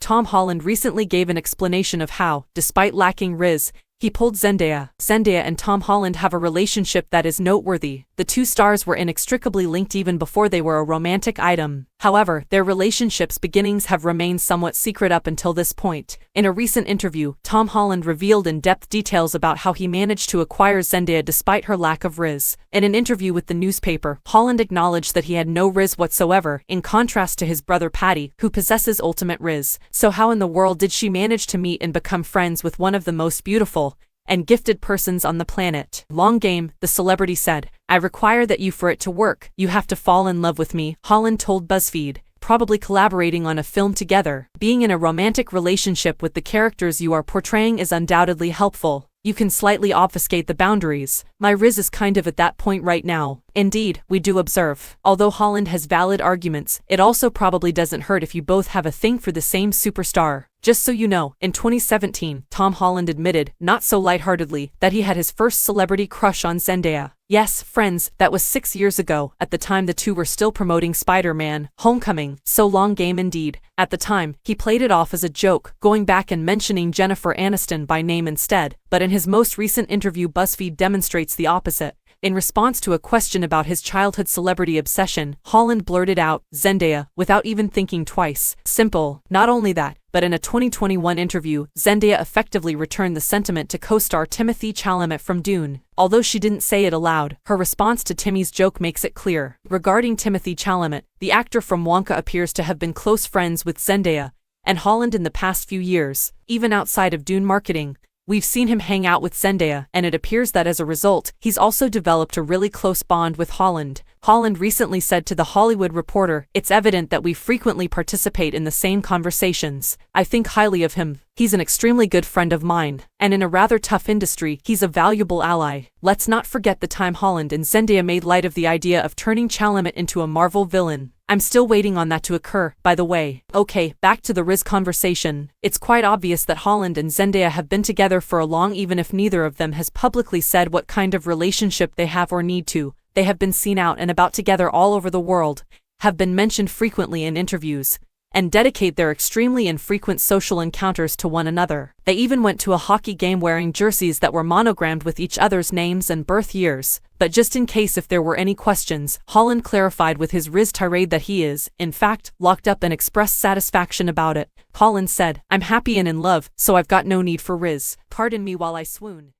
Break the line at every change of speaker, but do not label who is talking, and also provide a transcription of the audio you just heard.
Tom Holland recently gave an explanation of how, despite lacking Riz, he pulled Zendaya. Zendaya and Tom Holland have a relationship that is noteworthy. The two stars were inextricably linked even before they were a romantic item. However, their relationship's beginnings have remained somewhat secret up until this point. In a recent interview, Tom Holland revealed in-depth details about how he managed to acquire Zendaya despite her lack of Riz. In an interview with the newspaper, Holland acknowledged that he had no Riz whatsoever, in contrast to his brother Patty, who possesses ultimate Riz. So how in the world did she manage to meet and become friends with one of the most beautiful and gifted persons on the planet? Long game, the celebrity said. I require that for it to work, you have to fall in love with me, Holland told BuzzFeed. Probably collaborating on a film together. Being in a romantic relationship with the characters you are portraying is undoubtedly helpful. You can slightly obfuscate the boundaries. My Riz is kind of at that point right now. Indeed, we do observe. Although Holland has valid arguments, it also probably doesn't hurt if you both have a thing for the same superstar. Just so you know, in 2017, Tom Holland admitted, not so lightheartedly, that he had his first celebrity crush on Zendaya. Yes, friends, that was 6 years ago. At the time the two were still promoting Spider-Man: Homecoming. So long game indeed. At the time, he played it off as a joke, going back and mentioning Jennifer Aniston by name instead. But in his most recent interview, BuzzFeed demonstrates the opposite. In response to a question about his childhood celebrity obsession, Holland blurted out, Zendaya, without even thinking twice. Simple. Not only that, but in a 2021 interview, Zendaya effectively returned the sentiment to co-star Timothée Chalamet from Dune. Although she didn't say it aloud, her response to Timmy's joke makes it clear. Regarding Timothée Chalamet, the actor from Wonka appears to have been close friends with Zendaya and Holland in the past few years. Even outside of Dune marketing, we've seen him hang out with Zendaya, and it appears that as a result, he's also developed a really close bond with Holland. Holland recently said to The Hollywood Reporter, "It's evident that we frequently participate in the same conversations. I think highly of him. He's an extremely good friend of mine. And in a rather tough industry, he's a valuable ally." Let's not forget the time Holland and Zendaya made light of the idea of turning Chalamet into a Marvel villain. I'm still waiting on that to occur, by the way. Okay, back to the Riz conversation. It's quite obvious that Holland and Zendaya have been together for a long, even if neither of them has publicly said what kind of relationship they have or need to. They have been seen out and about together all over the world, have been mentioned frequently in interviews, and dedicate their extremely infrequent social encounters to one another. They even went to a hockey game wearing jerseys that were monogrammed with each other's names and birth years. But just in case if there were any questions, Holland clarified with his Riz tirade that he is, in fact, locked up and expressed satisfaction about it. Holland said, "I'm happy and in love, so I've got no need for Riz. Pardon me while I swoon."